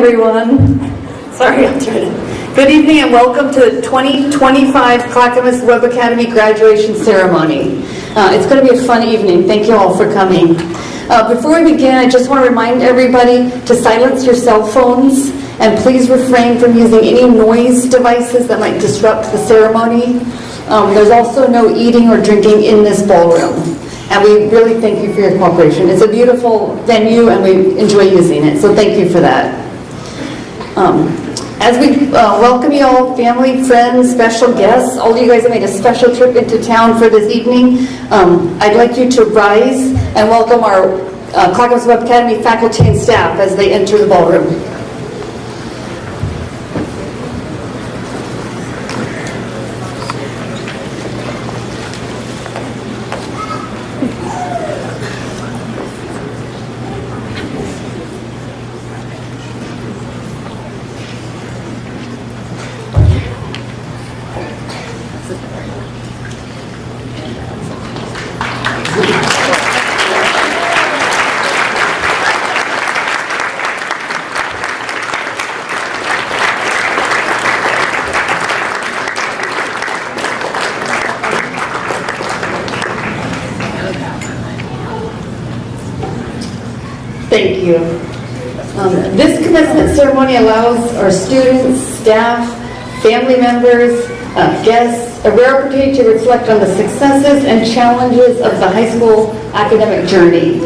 everyone. Sorry, I'm trying to. Good evening and welcome to the 2025 Clackamas Web Academy graduation ceremony. It's going to be a fun evening. Thank you all for coming. Before we begin, I just want to remind everybody to silence your cell phones and please refrain from using any noise devices that might disrupt the ceremony. There's also no eating or drinking in this ballroom. And we really thank you for your cooperation. It's a beautiful venue and we enjoy using it, so thank you for that. As we welcome you all, family, friends, special guests, all of you guys have made a special trip into town for this evening. I'd like you to rise and welcome our Clackamas Web Academy faculty and staff as they enter the ballroom. Thank you. This commencement ceremony allows our students, staff, family members, guests a rare opportunity to reflect on the successes and challenges of the high school academic journey.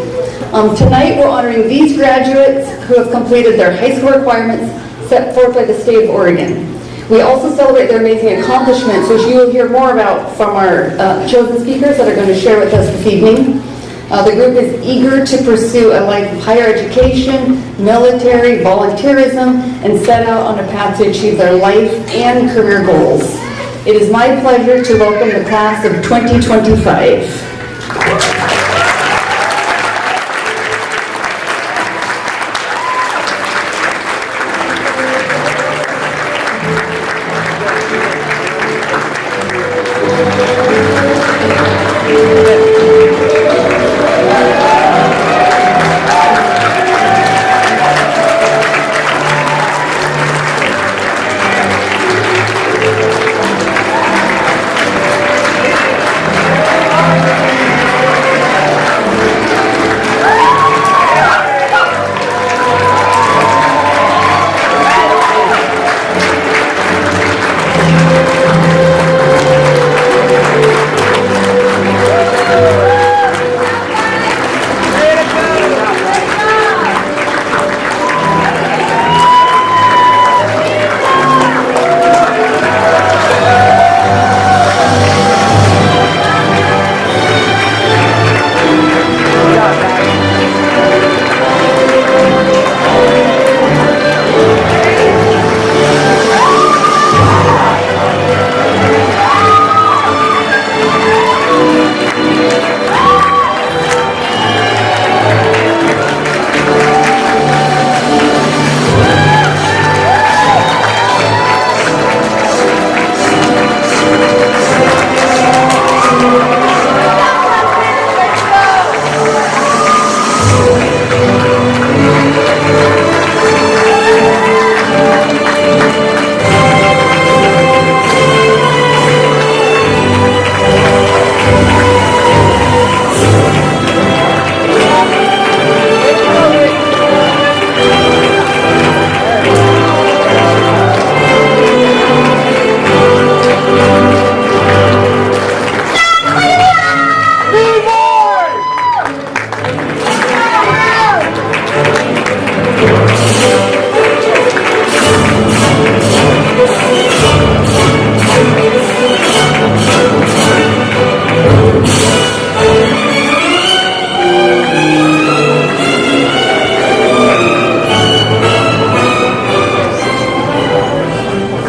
Tonight we're honoring these graduates who have completed their high school requirements set forth by the state of Oregon. We also celebrate their amazing accomplishments, which you will hear more about from our chosen speakers that are going to share with us this evening. The group is eager to pursue a life of higher education, military, volunteerism, and set out on a path to achieve their life and career goals. It is my pleasure to welcome the class of 2025.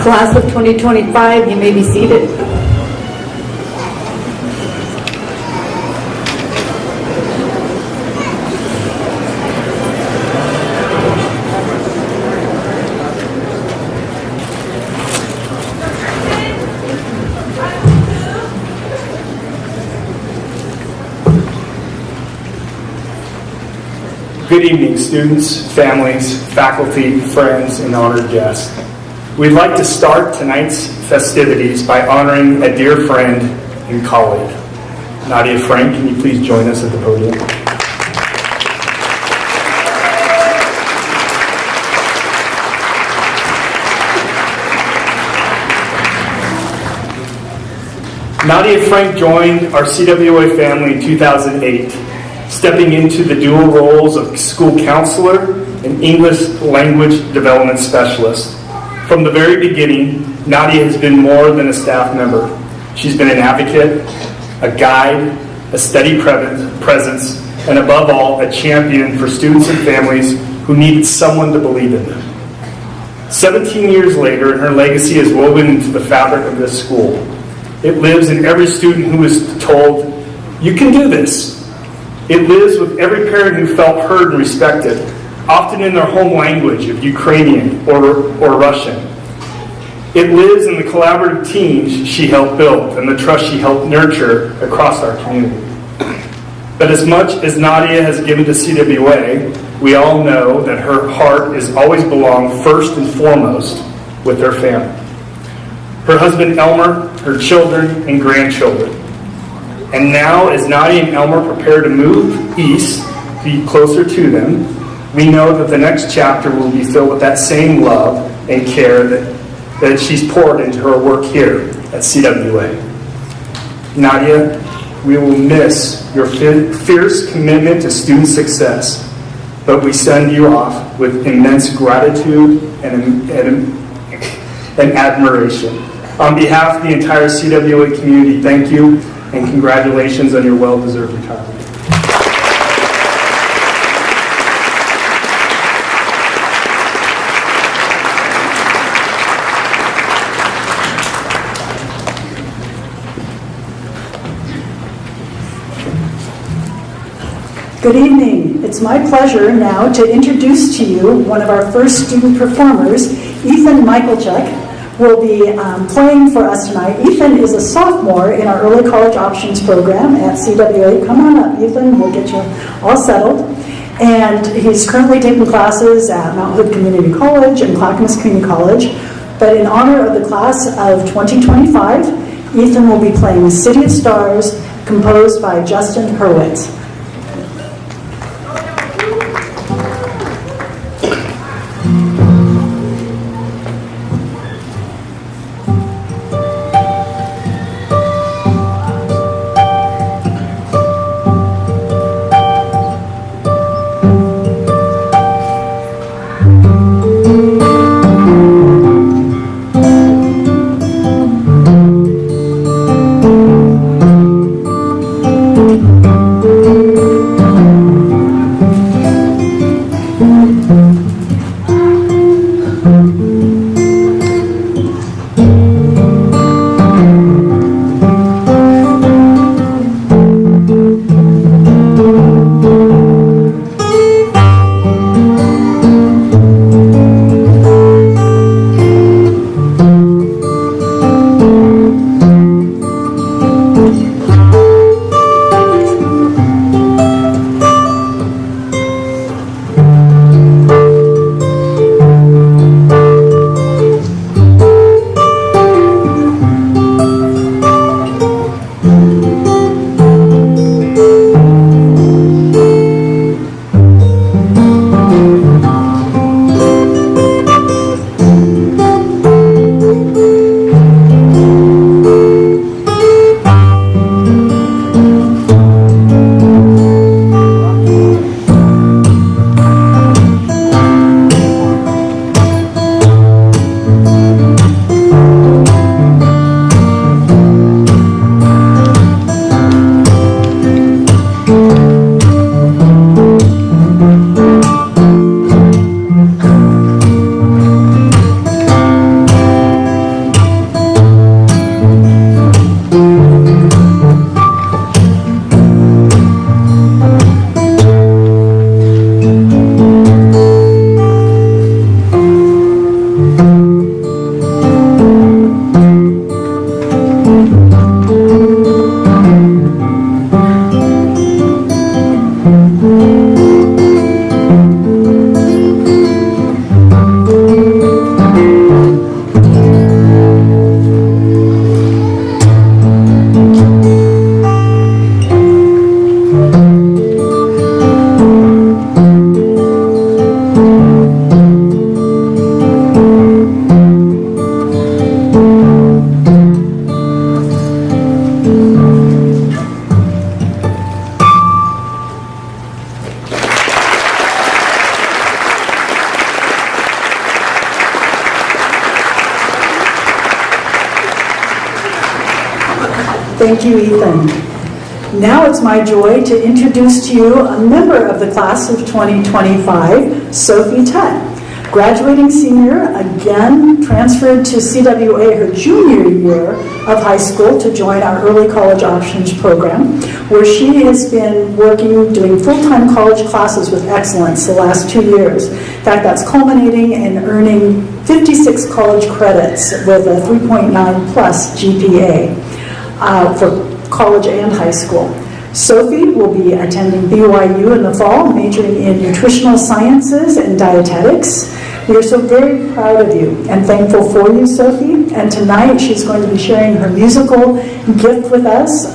Class of 2025, you may be seated. Good evening, students, families, faculty, friends, and honored guests. We'd like to start tonight's festivities by honoring a dear friend and colleague. Nadia Frank, can you please join us at the podium? Nadia Frank joined our CWA family in 2008, stepping into the dual roles of school counselor and English language development specialist. From the very beginning, Nadia has been more than a staff member. She's been an advocate, a guide, a steady presence, and above all, a champion for students and families who needed someone to believe in them. 17 years later, her legacy is woven into the fabric of this school. It lives in every student who is told, "You can do this." It lives with every parent who felt heard and respected, often in their home language of Ukrainian or Russian. It lives in the collaborative teams she helped build and the trust she helped nurture across our community. But as much as Nadia has given to CWA, we all know that her heart has always belonged first and foremost with her family. Her husband Elmer, her children and grandchildren. And now, as Nadia and Elmer prepare to move east to be closer to them, we know that the next chapter will be filled with that same love and care that she's poured into her work here at CWA. Nadia, we will miss your fierce commitment to student success, but we send you off with immense gratitude and admiration. On behalf of the entire CWA community, thank you and congratulations on your well-deserved retirement. Good evening. It's my pleasure now to introduce to you one of our first student performers, Ethan Michaelchuk, will be playing for us tonight. Ethan is a sophomore in our early college options program at CWA. Come on up, Ethan. We'll get you all settled. And he's currently taking classes at Mount Hood Community College and Clackamas Community College. But in honor of the class of 2025, Ethan will be playing City of Stars, composed by Justin Hurwitz. Thank you, Ethan. Now it's my joy to introduce to you a member of the class of 2025, Sophie Tutt. Graduating senior, again transferred to CWA her junior year of high school to join our early college options program, where she has been working, doing full-time college classes with excellence the last 2 years. In fact, that's culminating in earning 56 college credits with a 3.9 plus GPA for college and high school. Sophie will be attending BYU in the fall, majoring in nutritional sciences and dietetics. We are so very proud of you and thankful for you, Sophie. And tonight she's going to be sharing her musical gift with us.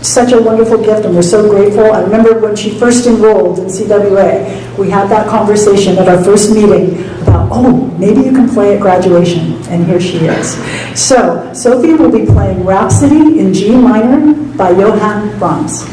Such a wonderful gift, and we're so grateful. I remember when she first enrolled in CWA, we had that conversation at our first meeting about, oh, maybe you can play at graduation, and here she is. So, Sophie will be playing Rhapsody in G minor by Johann Brahms.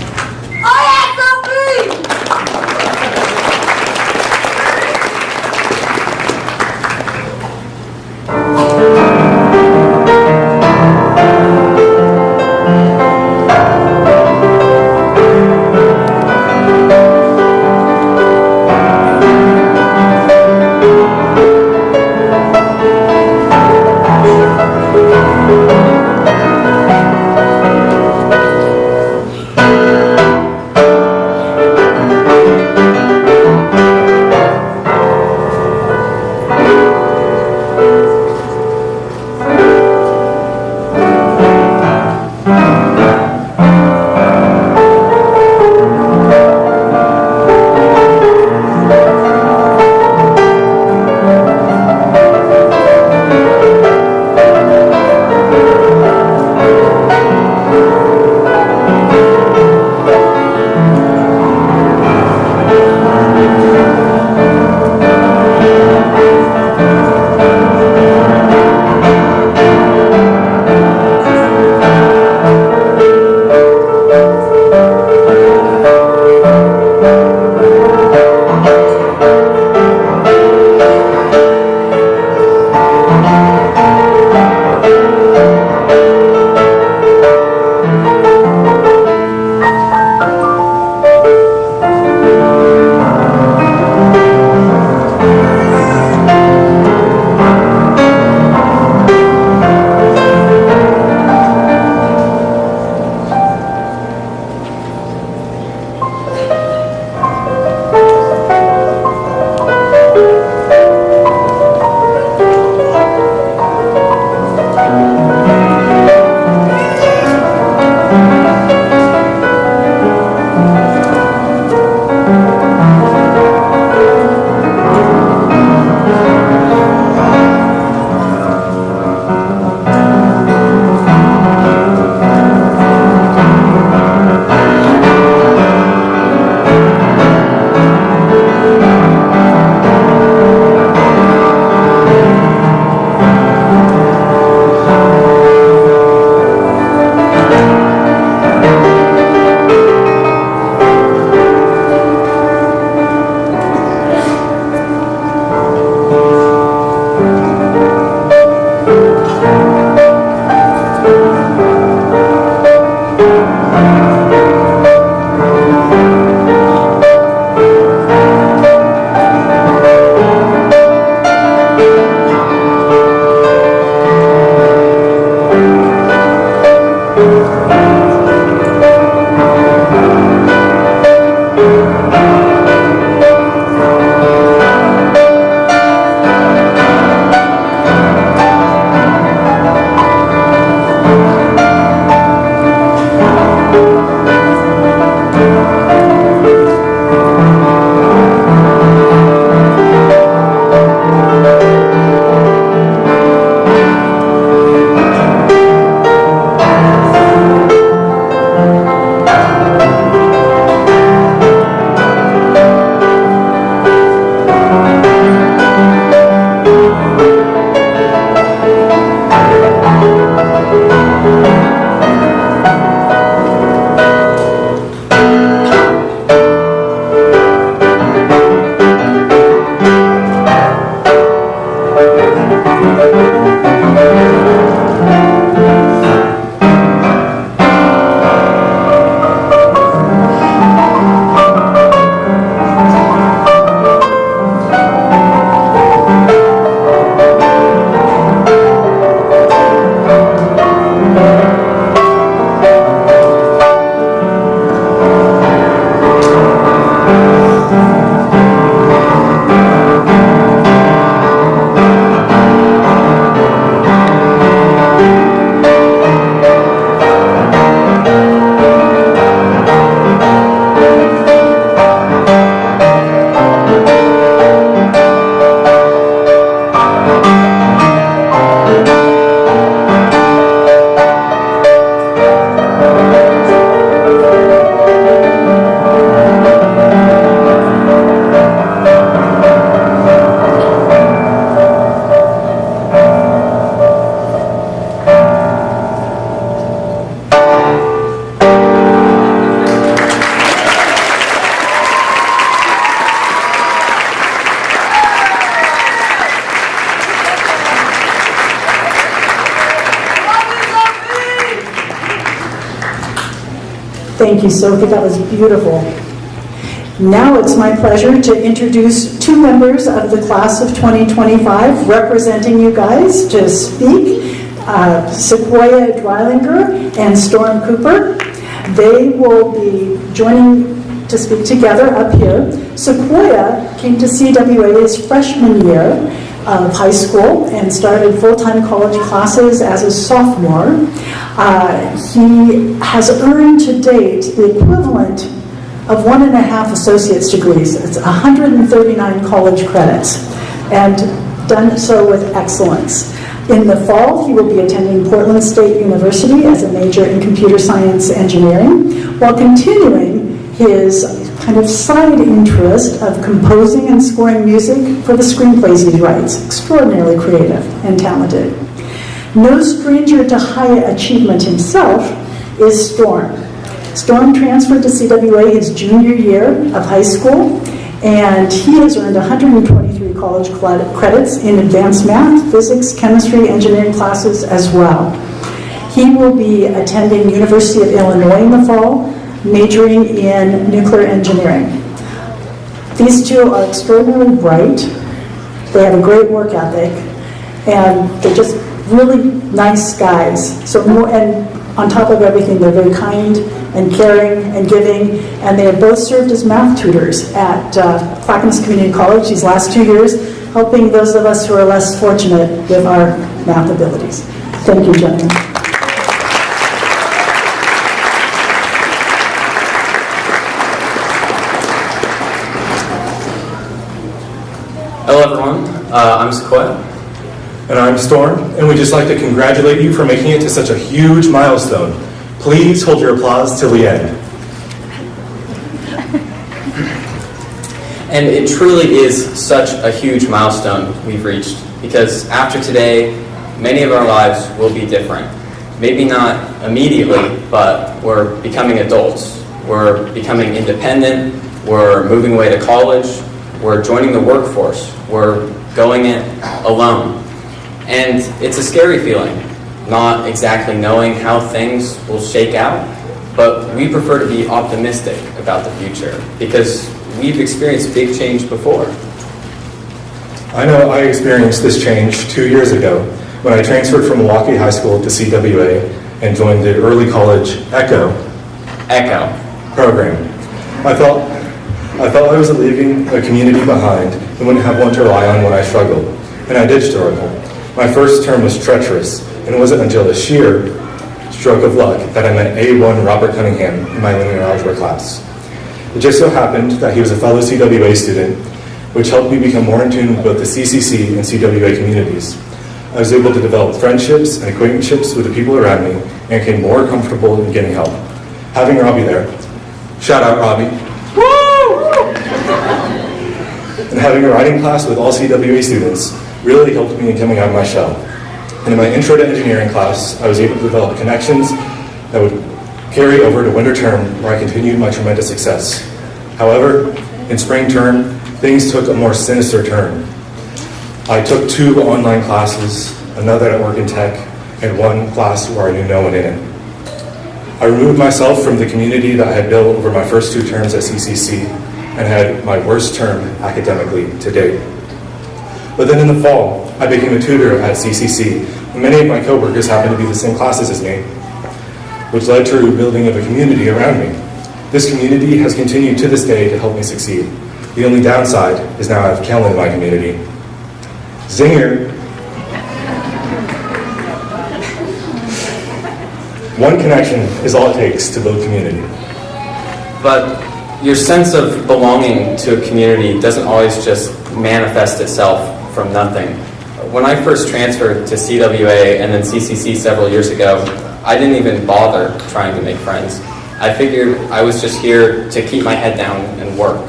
Thank you, Sophie. That was beautiful. Now it's my pleasure to introduce two members of the class of 2025 representing you guys to speak, Sequoia Dreilinger and Storm Cooper. They will be joining to speak together up here. Sequoia came to CWA his freshman year of high school and started full-time college classes as a sophomore. He has earned to date the equivalent of 1.5 associate's degrees. It's 139 college credits, and done so with excellence. In the fall, he will be attending Portland State University as a major in computer science engineering, while continuing his kind of side interest of composing and scoring music for the screenplays he writes. Extraordinarily creative and talented. No stranger to high achievement himself is Storm. Storm transferred to CWA his junior year of high school, and he has earned 123 college credits in advanced math, physics, chemistry, engineering classes as well. He will be attending University of Illinois in the fall, majoring in nuclear engineering. These two are extraordinarily bright. They have a great work ethic, and they're just really nice guys. And on top of everything, they're very kind and caring and giving, and they have both served as math tutors at Clackamas Community College these last 2 years, helping those of us who are less fortunate with our math abilities. Thank you, gentlemen. Hello everyone, I'm Sequoia. And I'm Storm, and we'd just like to congratulate you for making it to such a huge milestone. Please hold your applause till the end. And it truly is such a huge milestone we've reached, because after today, many of our lives will be different. Maybe not immediately, but we're becoming adults. We're becoming independent, we're moving away to college, we're joining the workforce, we're going it alone. And it's a scary feeling, not exactly knowing how things will shake out, but we prefer to be optimistic about the future because we've experienced big change before. I know I experienced this change 2 years ago when I transferred from Milwaukee High School to CWA and joined the early college ECHO program. I felt I was leaving a community behind and wouldn't have one to rely on when I struggled, and I did struggle. My first term was treacherous, and it wasn't until a sheer stroke of luck that I met A1 Robert Cunningham in my linear algebra class. It just so happened that he was a fellow CWA student, which helped me become more in tune with both the CCC and CWA communities. I was able to develop friendships and acquaintanceships with the people around me and became more comfortable in getting help. Having Robbie there, shout out Robbie, and having a writing class with all CWA students really helped me in coming out of my shell. And in my intro to engineering class, I was able to develop connections that would carry over to winter term where I continued my tremendous success. However, in spring term, things took a more sinister turn. I took 2 online classes, another at Oregon Tech, and 1 class where I knew no one in it. I removed myself from the community that I had built over my first 2 terms at CCC and had my worst term academically to date. But then in the fall, I became a tutor at CCC, and many of my coworkers happened to be the same classes as me, which led to a rebuilding of a community around me. This community has continued to this day to help me succeed. The only downside is now I have Kellen in my community. Zinger. One connection is all it takes to build community. But your sense of belonging to a community doesn't always just manifest itself from nothing. When I first transferred to CWA and then CCC several years ago, I didn't even bother trying to make friends. I figured I was just here to keep my head down and work.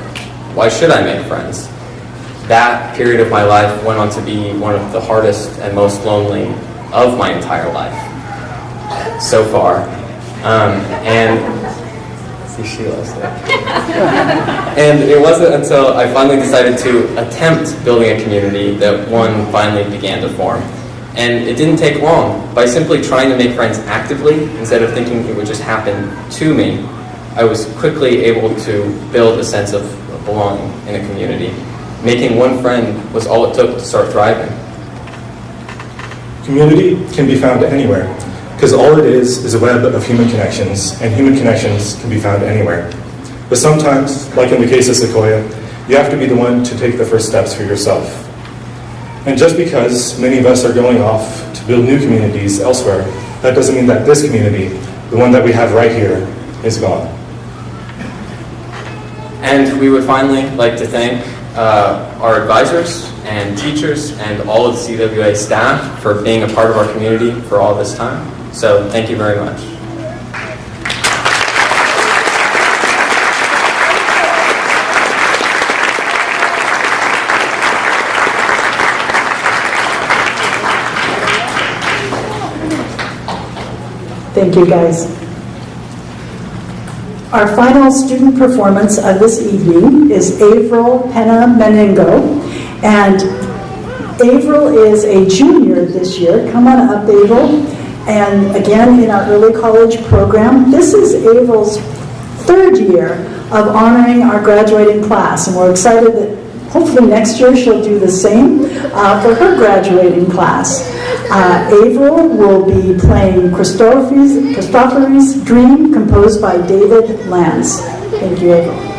Why should I make friends? That period of my life went on to be one of the hardest and most lonely of my entire life so far. See Sheila's there. And it wasn't until I finally decided to attempt building a community that one finally began to form. And it didn't take long. By simply trying to make friends actively, instead of thinking it would just happen to me, I was quickly able to build a sense of belonging in a community. Making one friend was all it took to start thriving. Community can be found anywhere, because all it is a web of human connections, and human connections can be found anywhere. But sometimes, like in the case of Sequoia, you have to be the one to take the first steps for yourself. And just because many of us are going off to build new communities elsewhere, that doesn't mean that this community, the one that we have right here, is gone. And we would finally like to thank our advisors and teachers and all of the CWA staff for being a part of our community for all this time. So thank you very much. Thank you, guys. Our final student performance of this evening is Avril Pena Menengo. And Avril is a junior this year. Come on up, Avril. And again, in our early college program, this is Avril's third year of honoring our graduating class. And we're excited that hopefully next year she'll do the same for her graduating class. Avril will be playing Christopher's Dream, composed by David Lance. Thank you, Avril.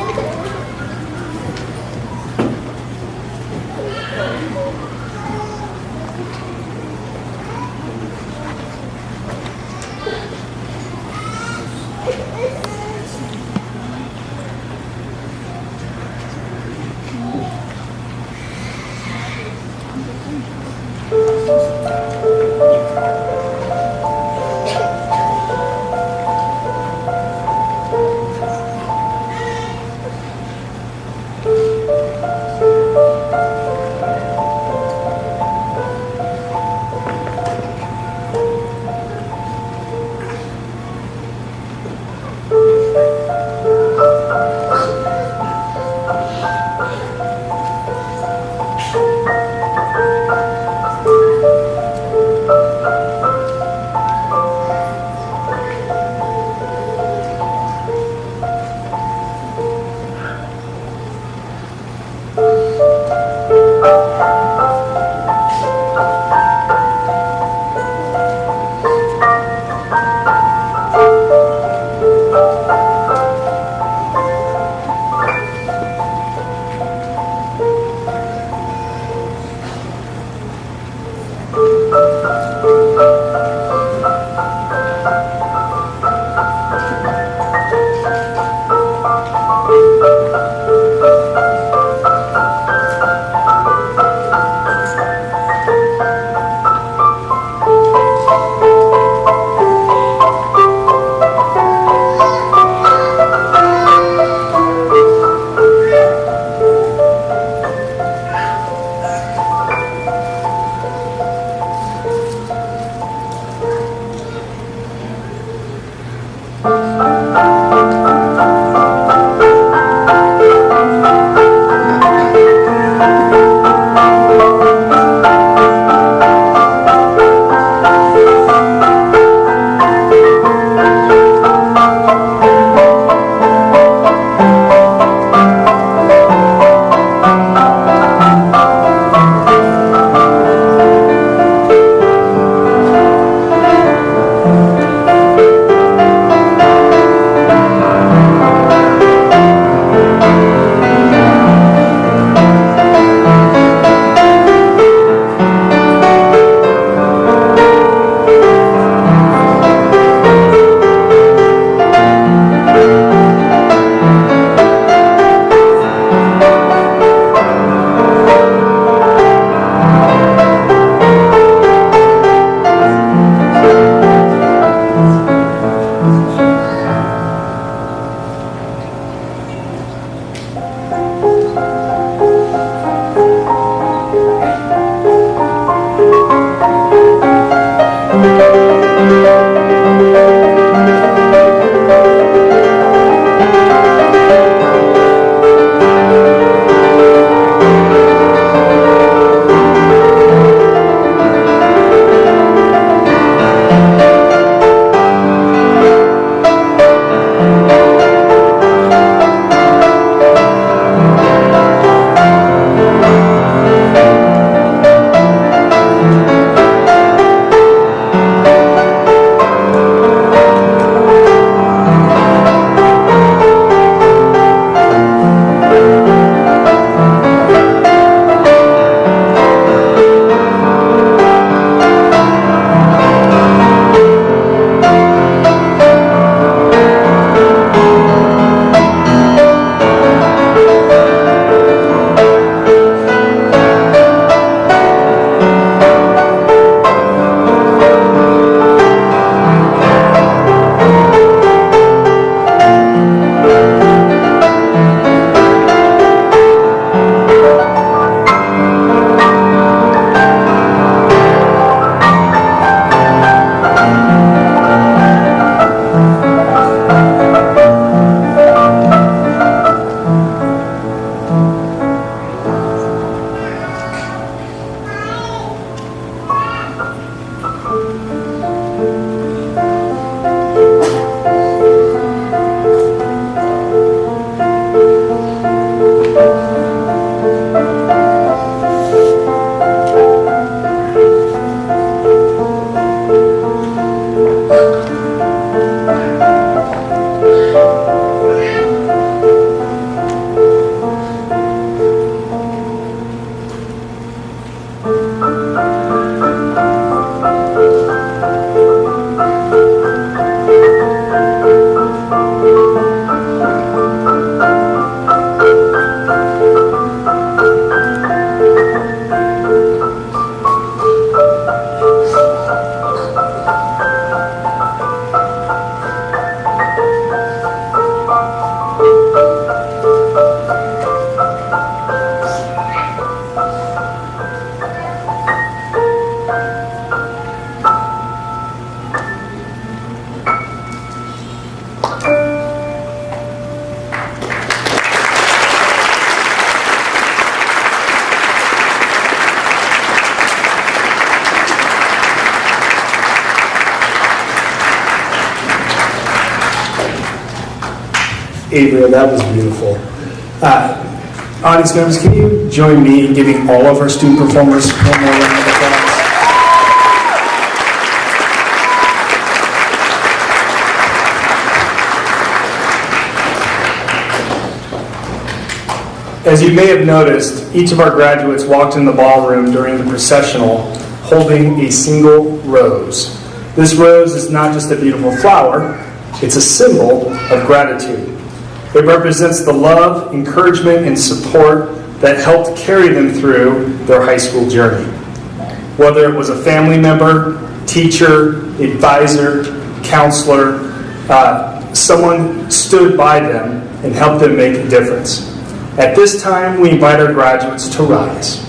Gabriel, that was beautiful. Audience members, can you join me in giving all of our student performers one more round of applause? As you may have noticed, each of our graduates walked in the ballroom during the processional holding a single rose. This rose is not just a beautiful flower, it's a symbol of gratitude. It represents the love, encouragement, and support that helped carry them through their high school journey. Whether it was a family member, teacher, advisor, counselor, someone stood by them and helped them make a difference. At this time, we invite our graduates to rise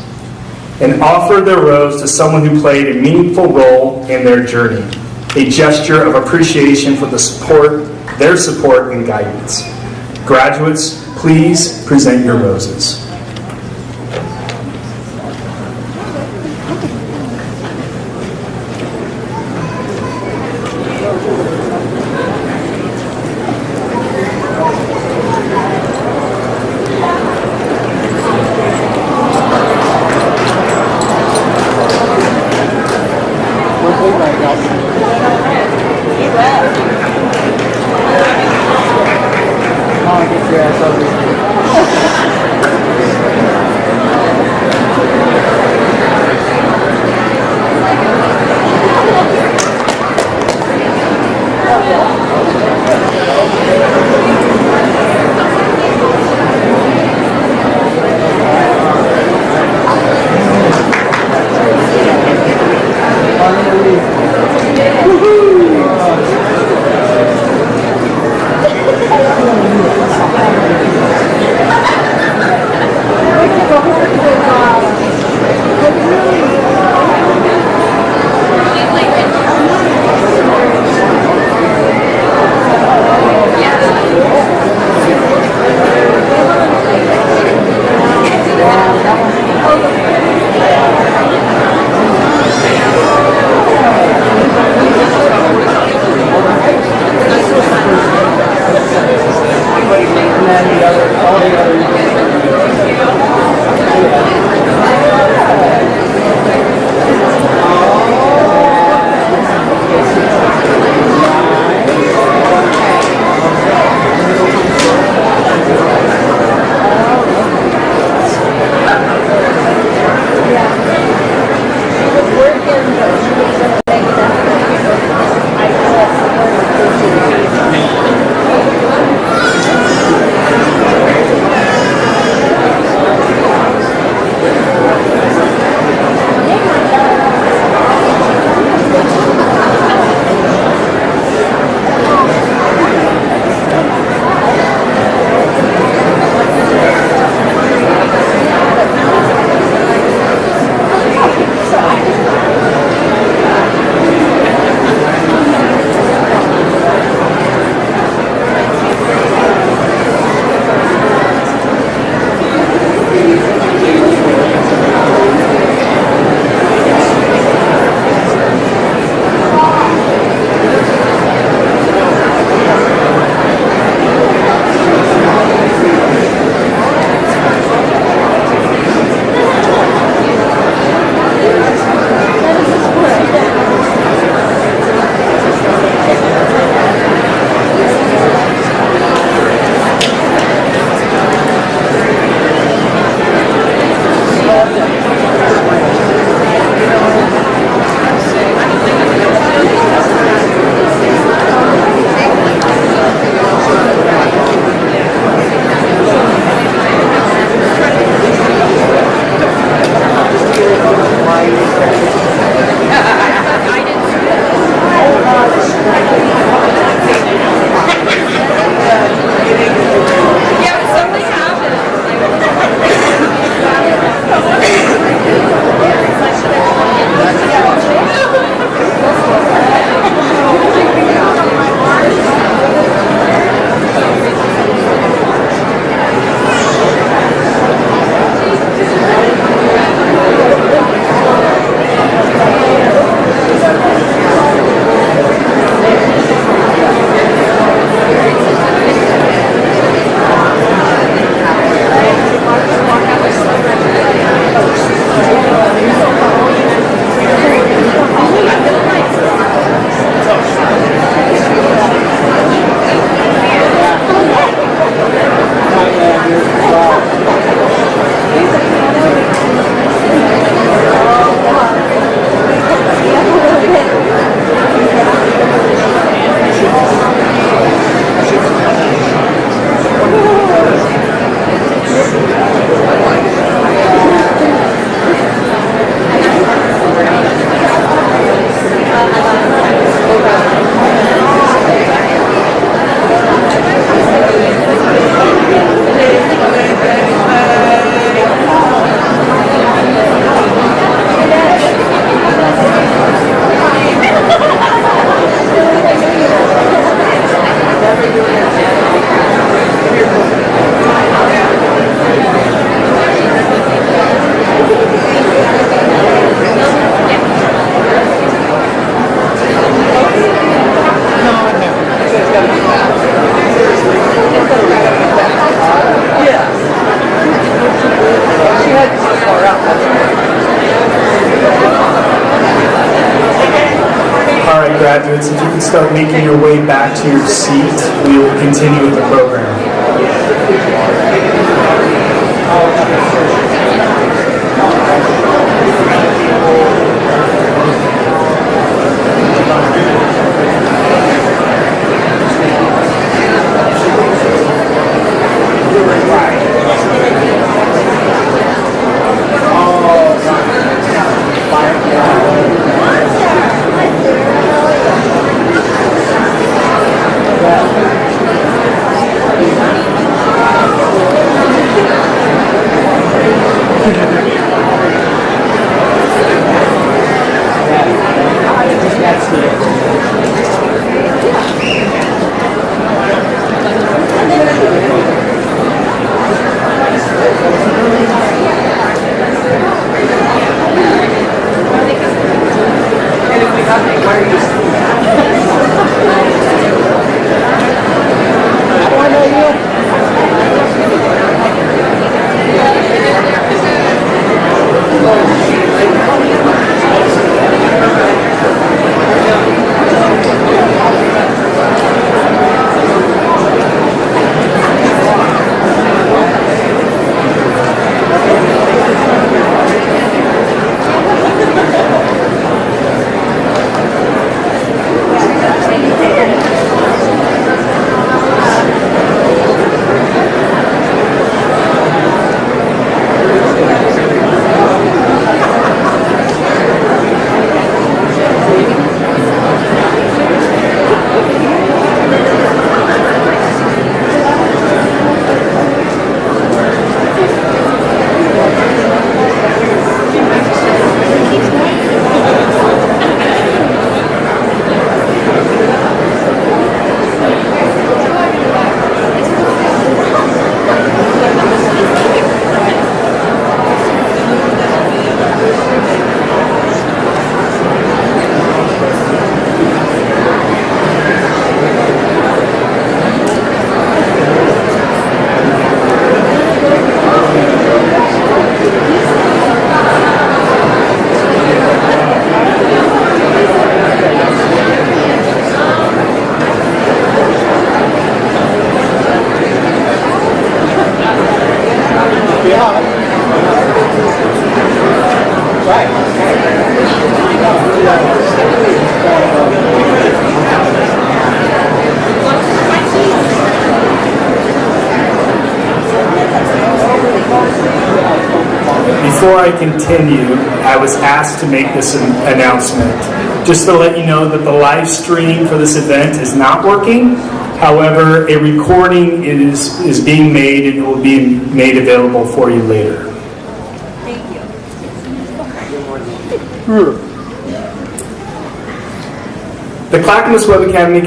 and offer their rose to someone who played a meaningful role in their journey, a gesture of appreciation for their support and guidance. Graduates, please present your roses. graduates, if you can start making your way back to your seat, we will continue with the program. Before I continue, I was asked to make this announcement. Just to let you know that the live stream for this event is not working. However, a recording is being made and it will be made available for you later. Thank you. The Clackamas Web Academy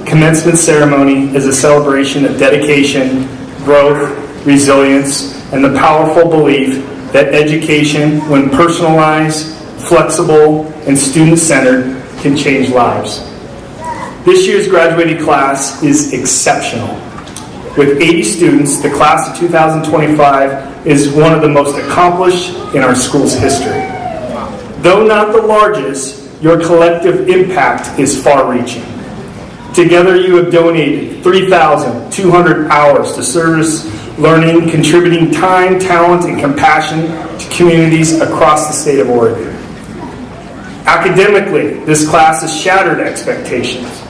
commencement ceremony is a celebration of dedication, growth, resilience, and the powerful belief that education, when personalized, flexible, and student-centered, can change lives. This year's graduating class is exceptional. With 80 students, the class of 2025 is one of the most accomplished in our school's history. Though not the largest, your collective impact is far-reaching. Together, you have donated 3,200 hours to service learning, contributing time, talent, and compassion to communities across the state of Oregon. Academically, this class has shattered expectations.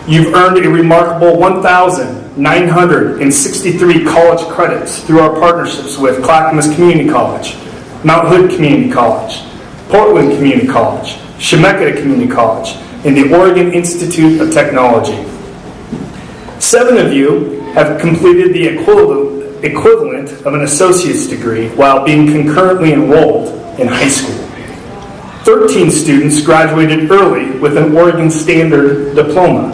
You've earned a remarkable 1,963 college credits through our partnerships with Clackamas Community College, Mount Hood Community College, Portland Community College, Chemeketa Community College, and the Oregon Institute of Technology. 7 of you have completed the equivalent of an associate's degree while being concurrently enrolled in high school. 13 students graduated early with an Oregon Standard diploma.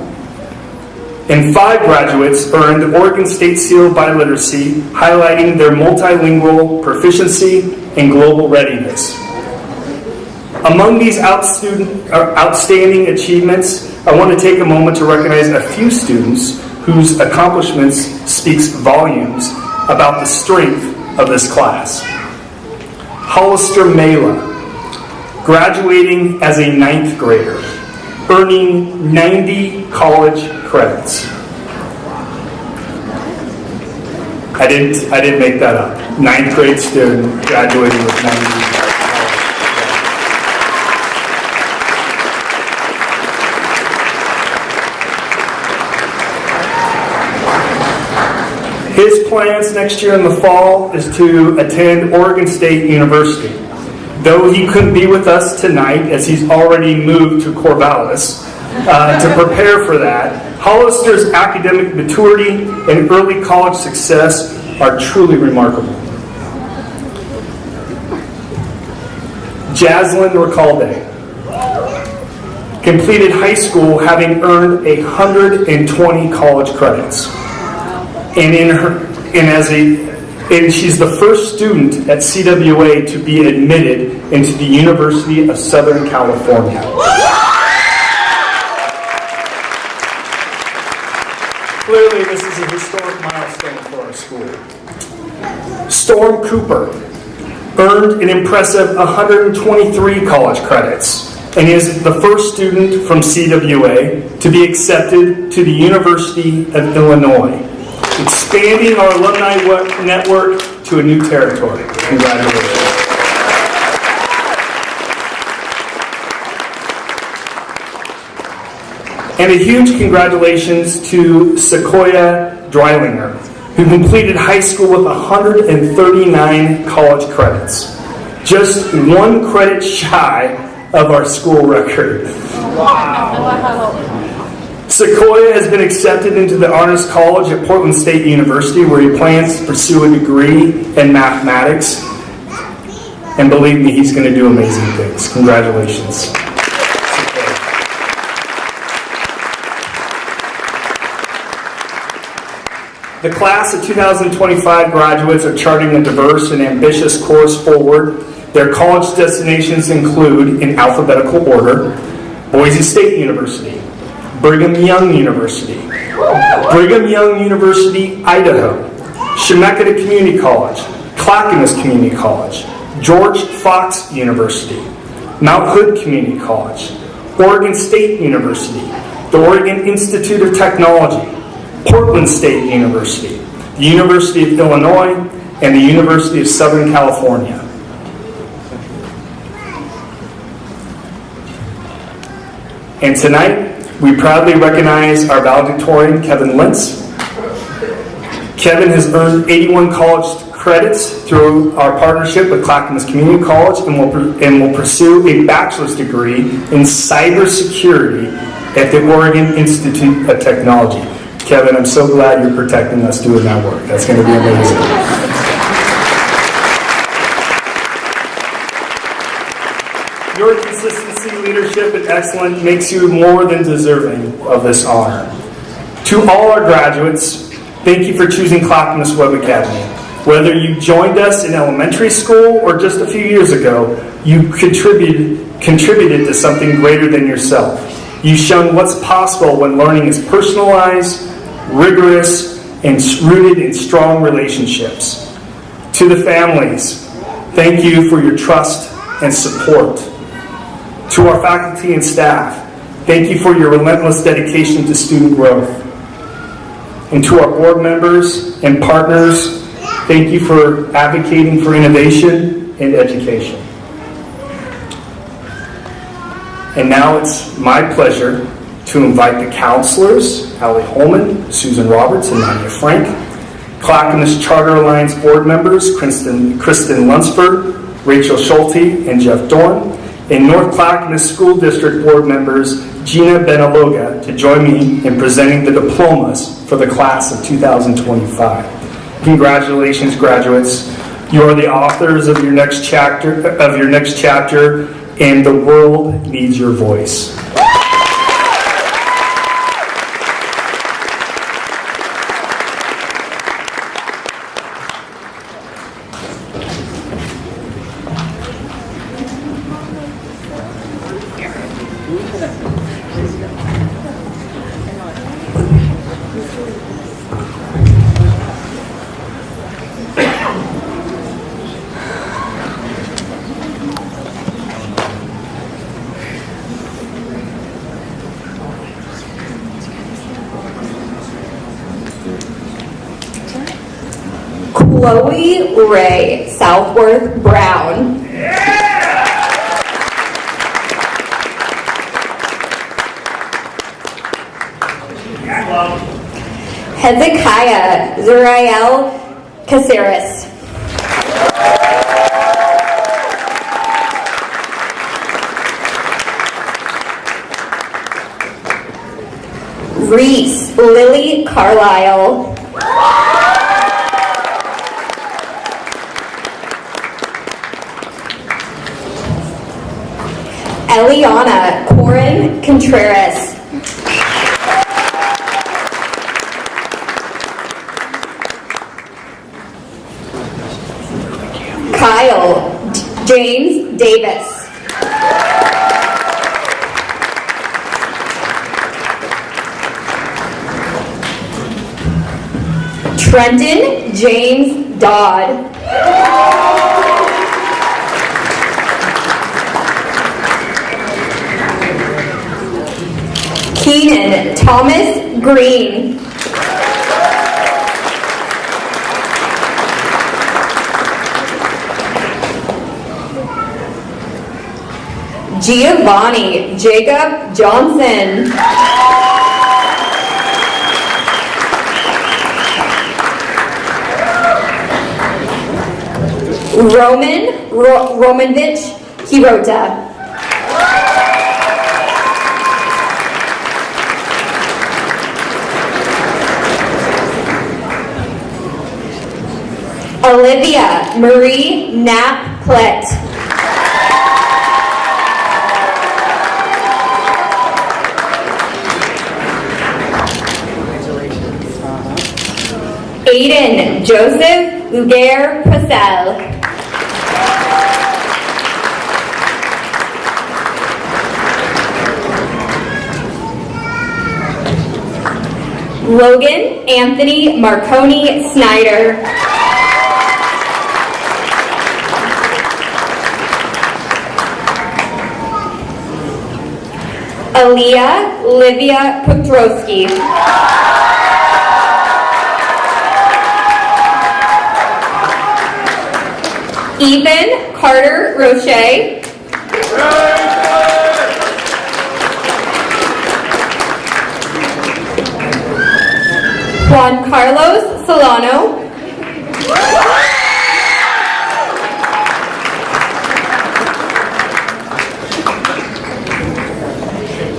And 5 graduates earned the Oregon State Seal of Biliteracy, highlighting their multilingual proficiency and global readiness. Among these outstanding achievements, I want to take a moment to recognize a few students whose accomplishments speaks volumes about the strength of this class. Hollister Mela, graduating as a 9th grader. earning 90 college credits. I didn't make that up. 9th grade student graduating with 90 college credits. His plans next year in the fall is to attend Oregon State University. Though he couldn't be with us tonight, as he's already moved to Corvallis to prepare for that, Hollister's academic maturity and early college success are truly remarkable. Jaslyn Recalde completed high school having earned 120 college credits. And she's the first student at CWA to be admitted into the University of Southern California. Clearly, this is a historic milestone for our school. Storm Cooper earned an impressive 123 college credits and is the first student from CWA to be accepted to the University of Illinois, expanding our alumni network to a new territory. Congratulations. And a huge congratulations to Sequoia Dreilinger, who completed high school with 139 college credits, just 1 credit shy of our school record. Wow. Sequoia has been accepted into the Honors College at Portland State University, where he plans to pursue a degree in mathematics. And believe me, he's going to do amazing things. Congratulations. The class of 2025 graduates are charting a diverse and ambitious course forward. Their college destinations include, in alphabetical order, Boise State University, Brigham Young University, Brigham Young University, Idaho, Chemeketa Community College, Clackamas Community College, George Fox University, Mount Hood Community College, Oregon State University, the Oregon Institute of Technology, Portland State University, the University of Illinois, and the University of Southern California. And tonight, we proudly recognize our valedictorian, Kevin Lentz. Kevin has earned 81 college credits through our partnership with Clackamas Community College and will pursue a bachelor's degree in cybersecurity at the Oregon Institute of Technology. Kevin, I'm so glad you're protecting us doing that work. That's going to be amazing. Your consistency, leadership, and excellence makes you more than deserving of this honor. To all our graduates, thank you for choosing Clackamas Web Academy. Whether you joined us in elementary school or just a few years ago, you contributed to something greater than yourself. You've shown what's possible when learning is personalized, rigorous, and rooted in strong relationships. To the families, thank you for your trust and support. To our faculty and staff, thank you for your relentless dedication to student growth. And to our board members and partners, thank you for advocating for innovation and education. And now it's my pleasure to invite the counselors, Allie Holman, Susan Roberts, and Nadia Frank, Clackamas Charter Alliance board members, Kristen Lunsford, Rachel Schulte, and Jeff Dorn, and North Clackamas School District board members, Gina Benaloga, to join me in presenting the diplomas for the class of 2025. Congratulations, graduates. You are the authors of your next chapter, and the world needs your voice. Chloe Ray Southworth Brown. Hezekiah Zuriel Caceres. Reese Lily Carlisle. Eliana Corin Contreras. Kyle James Davis. Trenton James Dodd. Keenan Thomas Green. Giovanni Jacob Johnson. Romanovich Hirota. Olivia Marie Knapp Plett. Aiden Joseph Luger Purcell. Logan Anthony Marconi Snyder. Aaliyah Livia Petrowski. Ethan Carter Roche. Juan Carlos Solano.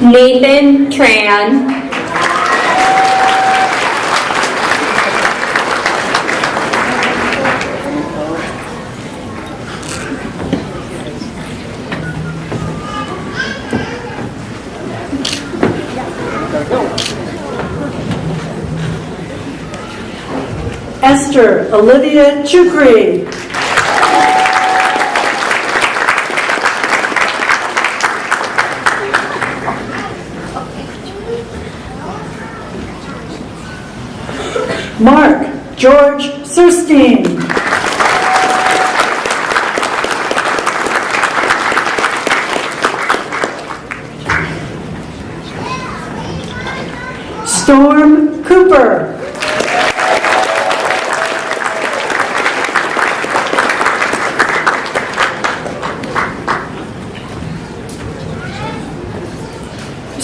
Nathan Tran. Esther Olivia Chukri. Mark George Surstein. Storm Cooper.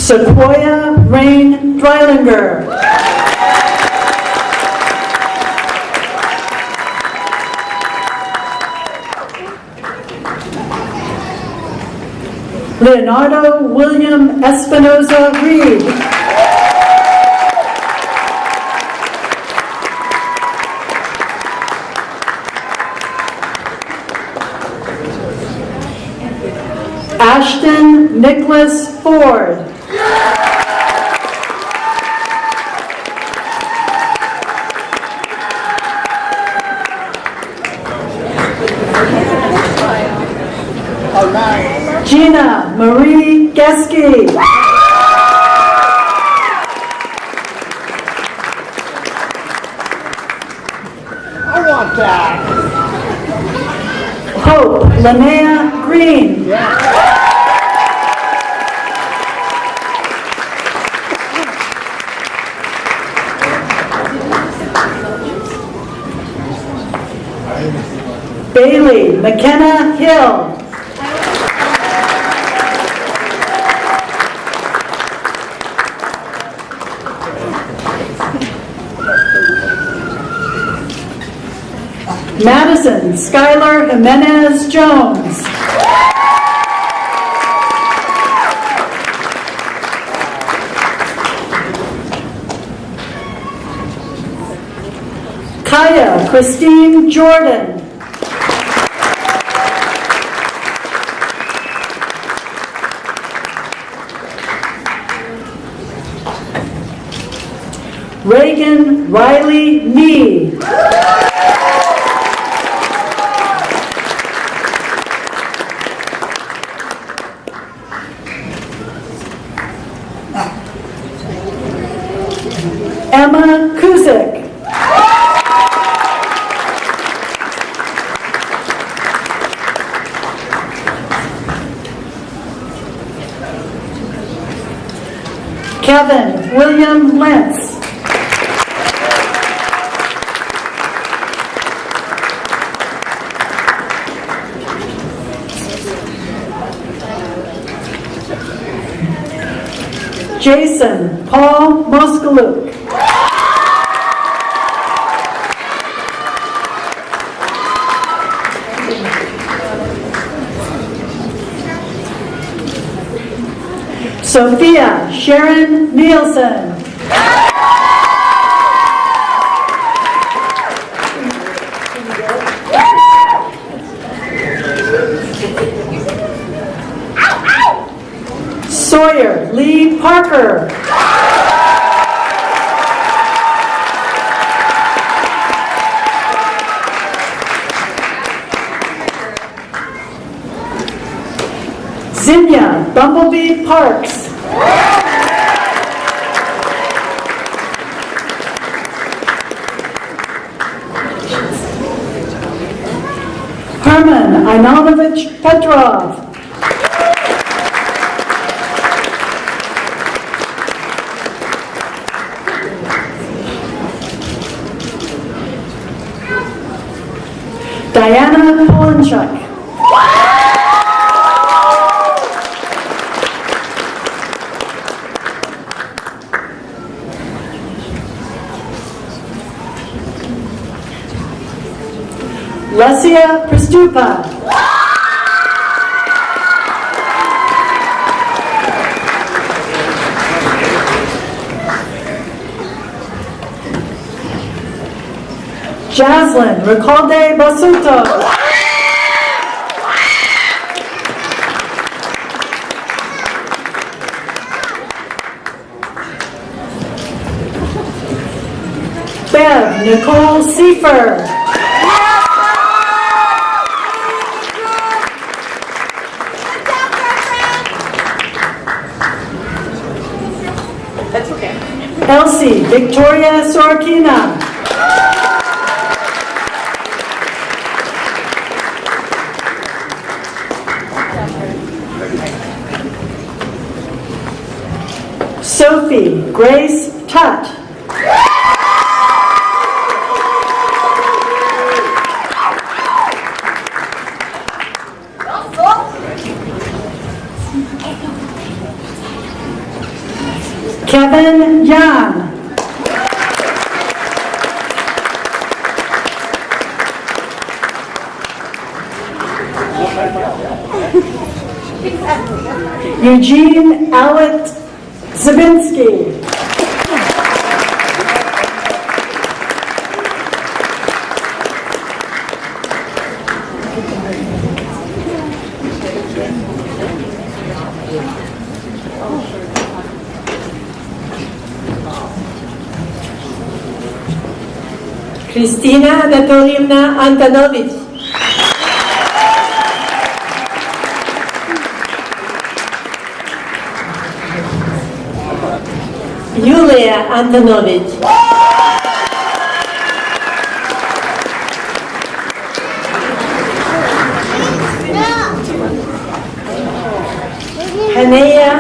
Sequoia Rain Dreilinger. Leonardo William Espinoza Reed. Ashton Nicholas Ford. Gina Marie Geske. I want that. Hope Linnea Green. Bailey McKenna Hill. Madison Skylar Jimenez Jones. Kaya Christine Jordan. Reagan Riley Nee. Emma Kuzik. Kevin William Lentz. Jason Paul Moskaluk. Sophia Sharon Nielsen. Sawyer Lee Parker. Zinnia Bumblebee Parks. Herman Inanovich Petrov. Diana Polenchuk. Lesia Pristupa. Jaslyn Recalde Basuto. Bev Nicole Seifer. Elsie Victoria Sorkina. Sophie Grace Tutt. Kevin Yan. Eugene Alec Zabinski. Kristina Anatolievna Antonovich. Yulia Antonovich. Hanea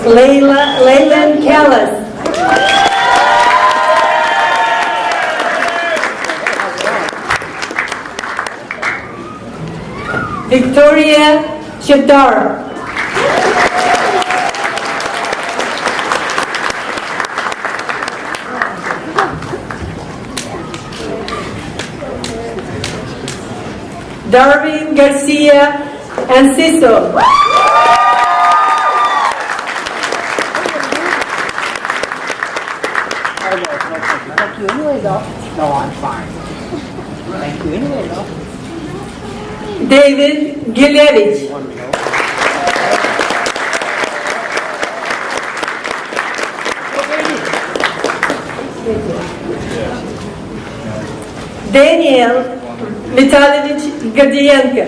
Leyland Callis. Victoria Chevdar. Darwin Garcia Enciso. Thank you anyway, though. No, I'm fine. Thank you anyway, though. David Gilevich. Daniel Vitalyevich Gordienko.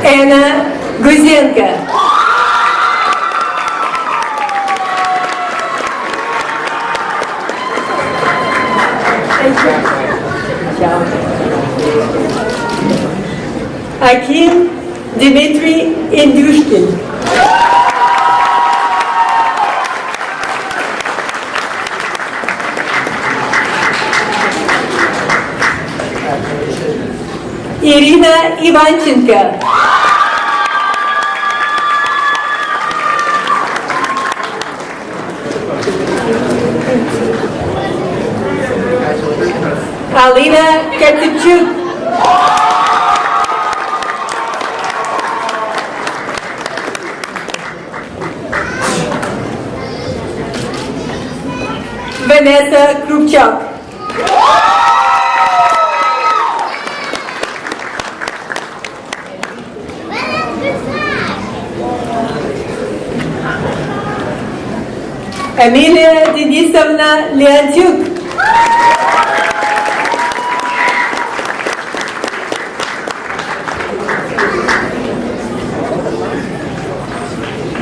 Anna Guzenko. Akim Dmitry Indushkin. Irina Ivanchenko. Alina Katsichuk. Vanessa Krupchak. Emilia Denisovna Leontyuk.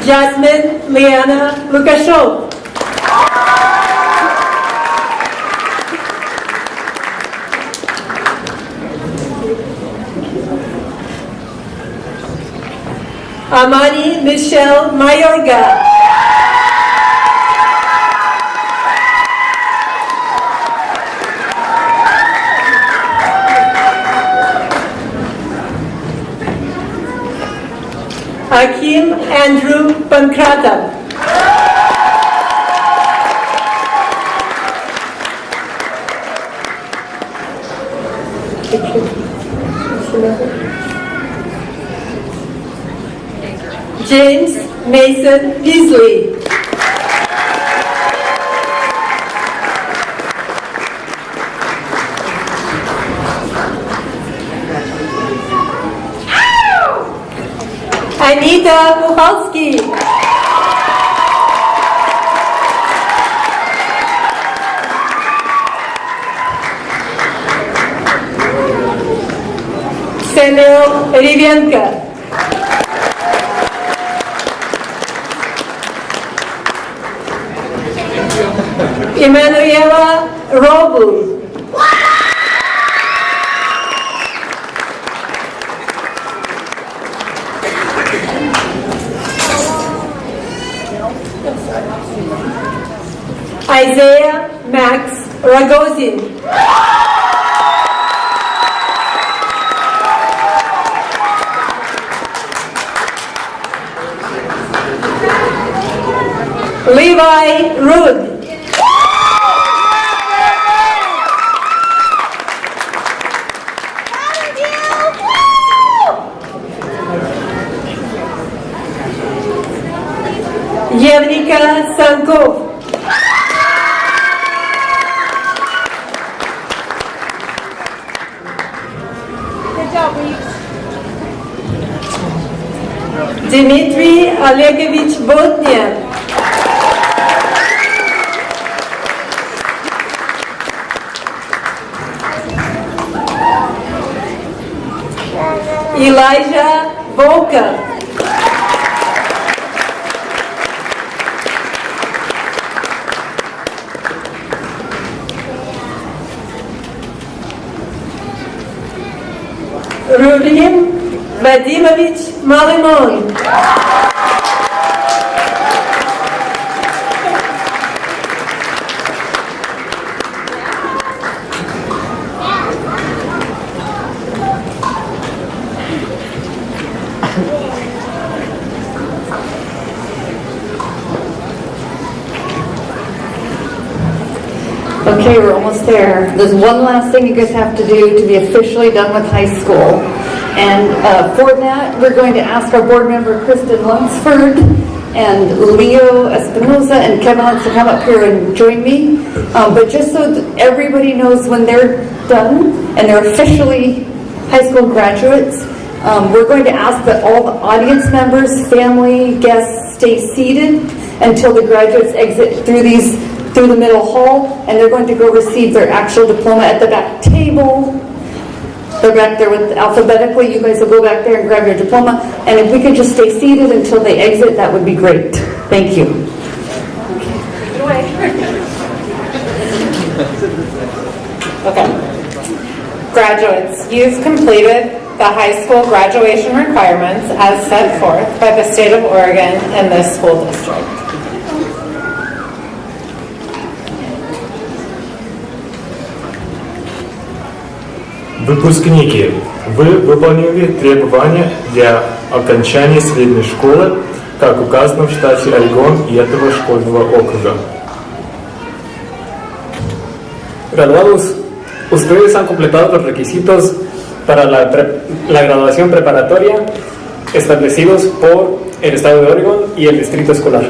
Jasmine Liana Lukashov. Amani Michelle Mayorga. Akim Andrew Pankratov. James Mason Beasley. Anita Puchalski. Samuel Rivenka. Emanuela Robles. Isaiah Max Ragozin. Levi Rood. Yevnika Sankov. Good job, Reeves. Dmitry Olegovich Botnev. Elijah Volker. Ruvim Vadimovich Malimon. Okay, we're almost there. There's one last thing you guys have to do to be officially done with high school. And for that, we're going to ask our board member, Kristen Lunsford, and Leo Espinoza, and Kevin wants to come up here and join me. But just so that everybody knows when they're done and they're officially high school graduates, we're going to ask that all the audience members, family, guests stay seated until the graduates exit through the middle hall, and they're going to go receive their actual diploma at the back table. They're back there with alphabetically. You guys will go back there and grab your diploma. And if we could just stay seated until they exit, that would be great. Thank you. Okay. Graduates, you've completed the high school graduation requirements as set forth by the state of Oregon and this school district. Выпускники, вы выполнили требования для окончания средней школы, как указано в штате Орегон и этого школьного округа. Graduados, ustedes han completado los requisitos para la graduación preparatoria establecidos por el estado de Oregon y el distrito escolar.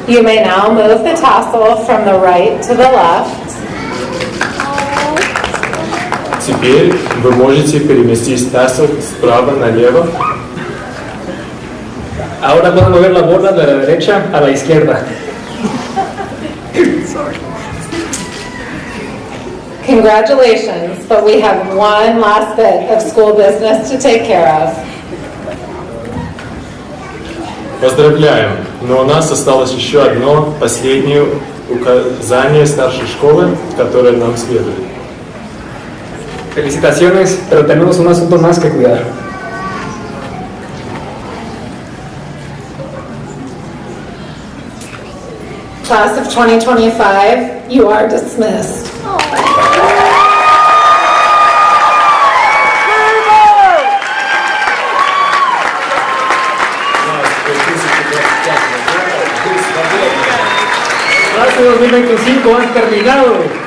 You may now move the tassel from the right to the left. Теперь вы можете переместить тассел справа налево. Ahora pueden mover la borda de la derecha a la izquierda. Congratulations, but we have one last bit of school business to take care of. Поздравляем! Но у нас осталось еще одно последнее указание старшей школы, которое нам следует. Felicitaciones, pero tenemos un asunto más que cuidar. Class of 2025, you are dismissed. Clase 2025 han terminado.